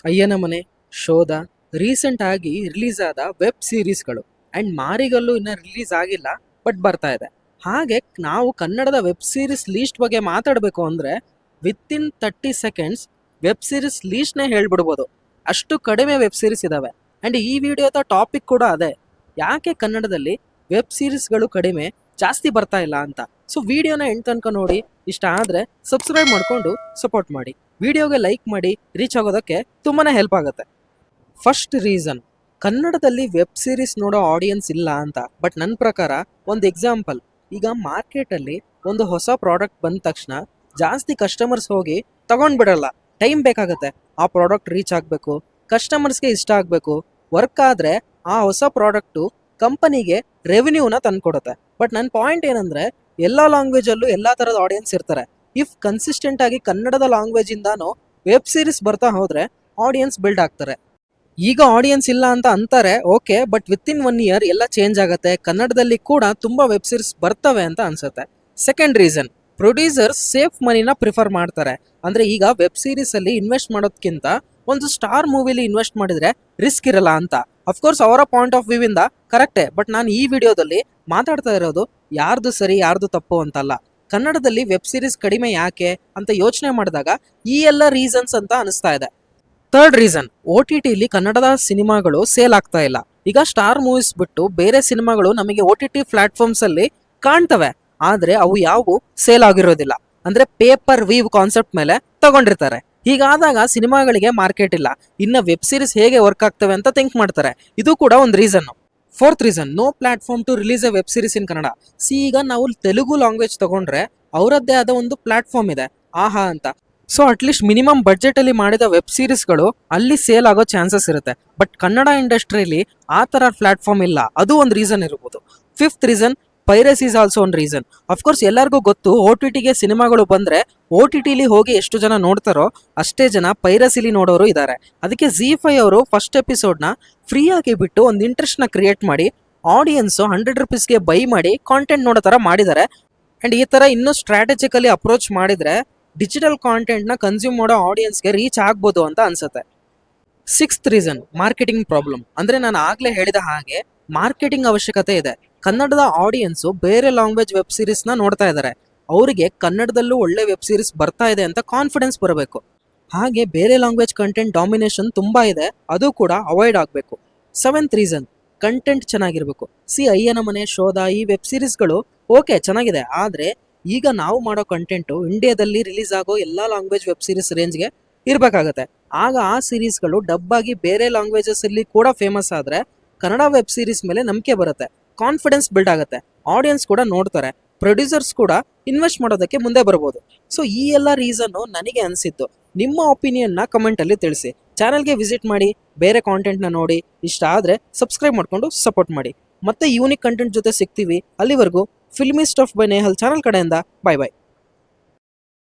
ಅಯ್ಯನ ಮನೆ, ಶೋಧ ರೀಸೆಂಟ್ ಆಗಿ ರಿಲೀಸ್ ಆದ ವೆಬ್ ಸೀರೀಸ್ಗಳು ಆ್ಯಂಡ್ ಮಾರಿಗಲ್ಲು ಇನ್ನು ರಿಲೀಸ್ ಆಗಿಲ್ಲ, ಬಟ್ ಬರ್ತಾ ಇದೆ. ಹಾಗೆ ನಾವು ಕನ್ನಡದ ವೆಬ್ ಸೀರೀಸ್ ಲೀಸ್ಟ್ ಬಗ್ಗೆ ಮಾತಾಡಬೇಕು ಅಂದರೆ ವಿತಿನ್ 30 ಸೆಕೆಂಡ್ಸ್ ವೆಬ್ ಸೀರೀಸ್ ಲೀಸ್ಟ್ನೇ ಹೇಳ್ಬಿಡ್ಬೋದು. ಅಷ್ಟು ಕಡಿಮೆ ವೆಬ್ ಸೀರೀಸ್ ಇದ್ದಾವೆ. ಆ್ಯಂಡ್ ಈ ವಿಡಿಯೋದ ಟಾಪಿಕ್ ಕೂಡ ಅದೇ, ಯಾಕೆ ಕನ್ನಡದಲ್ಲಿ ವೆಬ್ ಸೀರೀಸ್ಗಳು ಕಡಿಮೆ ಜಾಸ್ತಿ ಬರ್ತಾ ಇಲ್ಲ ಅಂತ. ಸೊ ವಿಡಿಯೋನ ಎಂಡ್ ತನಕ ನೋಡಿ, ಇಷ್ಟ ಆದರೆ ಸಬ್ಸ್ಕ್ರೈಬ್ ಮಾಡಿಕೊಂಡು ಸಪೋರ್ಟ್ ಮಾಡಿ. ವಿಡಿಯೋಗೆ ಲೈಕ್ ಮಾಡಿ, ರೀಚ್ ಆಗೋದಕ್ಕೆ ತುಂಬಾ ಹೆಲ್ಪ್ ಆಗುತ್ತೆ. ಫಸ್ಟ್ ರೀಸನ್, ಕನ್ನಡದಲ್ಲಿ ವೆಬ್ ಸೀರೀಸ್ ನೋಡೋ ಆಡಿಯನ್ಸ್ ಇಲ್ಲ ಅಂತ. ಬಟ್ ನನ್ನ ಪ್ರಕಾರ ಒಂದು ಎಕ್ಸಾಂಪಲ್, ಈಗ ಮಾರ್ಕೆಟಲ್ಲಿ ಒಂದು ಹೊಸ ಪ್ರಾಡಕ್ಟ್ ಬಂದ ತಕ್ಷಣ ಜಾಸ್ತಿ ಕಸ್ಟಮರ್ಸ್ ಹೋಗಿ ತಗೊಂಡ್ಬಿಡಲ್ಲ. ಟೈಮ್ ಬೇಕಾಗುತ್ತೆ, ಆ ಪ್ರಾಡಕ್ಟ್ ರೀಚ್ ಆಗಬೇಕು, ಕಸ್ಟಮರ್ಸ್ಗೆ ಇಷ್ಟ ಆಗಬೇಕು, ವರ್ಕ್ ಆದರೆ ಆ ಹೊಸ ಪ್ರಾಡಕ್ಟು ಕಂಪನಿಗೆ ರೆವಿನ್ಯೂನ ತಂದುಕೊಡುತ್ತೆ. ಬಟ್ ನನ್ನ ಪಾಯಿಂಟ್ ಏನಂದರೆ, ಎಲ್ಲ ಲ್ಯಾಂಗ್ವೇಜಲ್ಲೂ ಎಲ್ಲ ಥರದ ಆಡಿಯನ್ಸ್ ಇರ್ತಾರೆ. ಇಫ್ ಕನ್ಸಿಸ್ಟೆಂಟ್ ಆಗಿ ಕನ್ನಡದ ಲ್ಯಾಂಗ್ವೇಜ್ ಇಂದಾನು ವೆಬ್ ಸೀರೀಸ್ ಬರ್ತಾ ಹೋದ್ರೆ ಆಡಿಯನ್ಸ್ ಬಿಲ್ಡ್ ಆಗ್ತಾರೆ. ಈಗ ಆಡಿಯನ್ಸ್ ಇಲ್ಲ ಅಂತ ಅಂತಾರೆ, ಓಕೆ, ಬಟ್ ವಿತಿನ್ 1 ಇಯರ್ ಎಲ್ಲ ಚೇಂಜ್ ಆಗುತ್ತೆ. ಕನ್ನಡದಲ್ಲಿ ಕೂಡ ತುಂಬಾ ವೆಬ್ ಸೀರೀಸ್ ಬರ್ತವೆ ಅಂತ ಅನ್ಸುತ್ತೆ. ಸೆಕೆಂಡ್ ರೀಸನ್, ಪ್ರೊಡ್ಯೂಸರ್ಸ್ ಸೇಫ್ ಮನಿನ ಪ್ರಿಫರ್ ಮಾಡ್ತಾರೆ. ಅಂದ್ರೆ ಈಗ ವೆಬ್ ಸೀರೀಸ್ ಅಲ್ಲಿ ಇನ್ವೆಸ್ಟ್ ಮಾಡೋದಕ್ಕಿಂತ ಒಂದು ಸ್ಟಾರ್ ಮೂವಿಲಿ ಇನ್ವೆಸ್ಟ್ ಮಾಡಿದ್ರೆ ರಿಸ್ಕ್ ಇರಲ್ಲ ಅಂತ. ಅಫ್ಕೋರ್ಸ್ ಅವರ ಪಾಯಿಂಟ್ ಆಫ್ ವ್ಯೂ ಇಂದ ಕರೆಕ್ಟೇ, ಬಟ್ ನಾನು ಈ ವಿಡಿಯೋದಲ್ಲಿ ಮಾತಾಡ್ತಾ ಇರೋದು ಯಾರ್ದು ಸರಿ ಯಾರ್ದು ತಪ್ಪು ಅಂತಲ್ಲ. ಕನ್ನಡದಲ್ಲಿ ವೆಬ್ ಸೀರೀಸ್ ಕಡಿಮೆ ಯಾಕೆ ಅಂತ ಯೋಚನೆ ಮಾಡಿದಾಗ ಈ ಎಲ್ಲ ರೀಸನ್ಸ್ ಅಂತ ಅನಿಸ್ತಾ ಇದೆ. ಥರ್ಡ್ ರೀಸನ್, OTTಲಿ ಕನ್ನಡದ ಸಿನಿಮಾಗಳು ಸೇಲ್ ಆಗ್ತಾ ಇಲ್ಲ. ಈಗ ಸ್ಟಾರ್ ಮೂವೀಸ್ ಬಿಟ್ಟು ಬೇರೆ ಸಿನಿಮಾಗಳು ನಮಗೆ OTT ಪ್ಲಾಟ್ಫಾರ್ಮ್ಸ್ ಅಲ್ಲಿ ಕಾಣ್ತವೆ, ಆದ್ರೆ ಅವು ಯಾವುವು ಸೇಲ್ ಆಗಿರೋದಿಲ್ಲ. ಅಂದ್ರೆ ಪೇಪರ್ ವೀವ್ ಕಾನ್ಸೆಪ್ಟ್ ಮೇಲೆ ತಗೊಂಡಿರ್ತಾರೆ. ಹೀಗಾದಾಗ ಸಿನಿಮಾಗಳಿಗೆ ಮಾರ್ಕೆಟ್ ಇಲ್ಲ. ಇನ್ನು ವೆಬ್ ಸೀರೀಸ್ ಹೇಗೆ ವರ್ಕ್ ಆಗ್ತವೆ ಅಂತ ಥಿಂಕ್ ಮಾಡ್ತಾರೆ. ಇದು ಕೂಡ ಒಂದು reason. Fourth reason, no platform to release a web series in Kannada. ಈಗ ನಾವು ತೆಲುಗು ಲ್ಯಾಂಗ್ವೇಜ್ ತಗೊಂಡ್ರೆ ಅವರದ್ದೇ ಆದ ಒಂದು ಪ್ಲಾಟ್ಫಾರ್ಮ್ ಇದೆ, ಆಹಾ ಅಂತ. ಸೊ ಅಟ್ಲೀಸ್ಟ್ ಮಿನಿಮಮ್ ಬಡ್ಜೆಟ್ ಅಲ್ಲಿ ಮಾಡಿದ ವೆಬ್ ಸೀರೀಸ್ಗಳು ಅಲ್ಲಿ ಸೇಲ್ ಆಗೋ ಚಾನ್ಸಸ್ ಇರುತ್ತೆ. ಬಟ್ ಕನ್ನಡ ಇಂಡಸ್ಟ್ರಿಯಲ್ಲಿ ಆ ತರ ಪ್ಲಾಟ್ಫಾರ್ಮ್ ಇಲ್ಲ, ಅದು ಒಂದು ರೀಸನ್ ಇರ್ಬೋದು. Fifth reason, piracy is also ಒಂದು ರೀಸನ್. ಅಫ್ಕೋರ್ಸ್ ಎಲ್ಲರಿಗೂ ಗೊತ್ತು, OTTಗೆ ಸಿನಿಮಾಗಳು ಬಂದ್ರೆ OTTಲಿ ಹೋಗಿ ಎಷ್ಟು ಜನ ನೋಡ್ತಾರೋ ಅಷ್ಟೇ ಜನ ಪೈರಸಿಲಿ ನೋಡೋರು ಇದ್ದಾರೆ. ಅದಕ್ಕೆ ZEE5 ಅವರು ಫಸ್ಟ್ ಎಪಿಸೋಡ್ನ ಫ್ರೀ ಆಗಿ ಬಿಟ್ಟು ಒಂದು ಇಂಟ್ರೆಸ್ಟ್ನ ಕ್ರಿಯೇಟ್ ಮಾಡಿ ಆಡಿಯನ್ಸು 100 ರುಪೀಸ್ಗೆ ಬೈ ಮಾಡಿ ಕಾಂಟೆಂಟ್ ನೋಡೋ ಥರ ಮಾಡಿದ್ದಾರೆ. ಆ್ಯಂಡ್ ಈ ಥರ ಇನ್ನೂ ಸ್ಟ್ರಾಟಜಿಕಲಿ ಅಪ್ರೋಚ್ ಮಾಡಿದರೆ ಡಿಜಿಟಲ್ ಕಾಂಟೆಂಟ್ನ ಕನ್ಸ್ಯೂಮ್ ಮಾಡೋ ಆಡಿಯನ್ಸ್ಗೆ ರೀಚ್ ಆಗ್ಬೋದು ಅಂತ ಅನ್ಸುತ್ತೆ. Sixth reason, marketing problem. ಅಂದರೆ ನಾನು ಆಗಲೇ ಹೇಳಿದ ಹಾಗೆ ಮಾರ್ಕೆಟಿಂಗ್ ಅವಶ್ಯಕತೆ ಇದೆ. ಕನ್ನಡದ ಆಡಿಯನ್ಸು ಬೇರೆ ಲ್ಯಾಂಗ್ವೇಜ್ ವೆಬ್ ಸೀರೀಸ್ನ ನೋಡ್ತಾ ಇದ್ದಾರೆ, ಅವರಿಗೆ ಕನ್ನಡದಲ್ಲೂ ಒಳ್ಳೆ ವೆಬ್ ಸೀರೀಸ್ ಬರ್ತಾ ಇದೆ ಅಂತ ಕಾನ್ಫಿಡೆನ್ಸ್ ಬರಬೇಕು. ಹಾಗೆ ಬೇರೆ ಲ್ಯಾಂಗ್ವೇಜ್ ಕಂಟೆಂಟ್ ಡಾಮಿನೇಷನ್ ತುಂಬ ಇದೆ, ಅದು ಕೂಡ ಅವಾಯ್ಡ್ ಆಗಬೇಕು. ಸೆವೆಂತ್ ರೀಸನ್, ಕಂಟೆಂಟ್ ಚೆನ್ನಾಗಿರಬೇಕು. ಅಯ್ಯನ ಮನೆ, ಶೋಧ ಈ ವೆಬ್ ಸೀರೀಸ್ಗಳು ಓಕೆ ಚೆನ್ನಾಗಿದೆ, ಆದರೆ ಈಗ ನಾವು ಮಾಡೋ ಕಂಟೆಂಟು ಇಂಡಿಯಾದಲ್ಲಿ ರಿಲೀಸ್ ಆಗೋ ಎಲ್ಲ ಲ್ಯಾಂಗ್ವೇಜ್ ವೆಬ್ ಸೀರೀಸ್ ರೇಂಜ್ಗೆ ಇರಬೇಕಾಗತ್ತೆ. ಆಗ ಆ ಸೀರೀಸ್ಗಳು ಡಬ್ ಆಗಿ ಬೇರೆ ಲ್ಯಾಂಗ್ವೇಜಸ್ ಅಲ್ಲಿ ಕೂಡ ಫೇಮಸ್ ಆದರೆ ಕನ್ನಡ ವೆಬ್ ಸೀರೀಸ್ ಮೇಲೆ ನಂಬಿಕೆ ಬರುತ್ತೆ, ಕಾನ್ಫಿಡೆನ್ಸ್ ಬಿಲ್ಡ್ ಆಗುತ್ತೆ, ಆಡಿಯನ್ಸ್ ಕೂಡ ನೋಡ್ತಾರೆ, ಪ್ರೊಡ್ಯೂಸರ್ಸ್ ಕೂಡ ಇನ್ವೆಸ್ಟ್ ಮಾಡೋದಕ್ಕೆ ಮುಂದೆ ಬರ್ಬೋದು. ಸೊ ಈ ಎಲ್ಲ ರೀಸನ್ನು ನನಗೆ ಅನಿಸಿದ್ದು. ನಿಮ್ಮ ಒಪಿನಿಯನ್ನ ಕಮೆಂಟಲ್ಲಿ ತಿಳಿಸಿ. ಚಾನಲ್ಗೆ ವಿಸಿಟ್ ಮಾಡಿ, ಬೇರೆ ಕಾಂಟೆಂಟ್ನ ನೋಡಿ, ಇಷ್ಟ ಆದರೆ ಸಬ್ಸ್ಕ್ರೈಬ್ ಮಾಡಿಕೊಂಡು ಸಪೋರ್ಟ್ ಮಾಡಿ. ಮತ್ತೆ ಯೂನಿಕ್ ಕಂಟೆಂಟ್ ಜೊತೆ ಸಿಗ್ತೀವಿ. ಅಲ್ಲಿವರೆಗೂ filmy stuff by Nehal channel ಕಡೆಯಿಂದ ಬಾಯ್ ಬಾಯ್.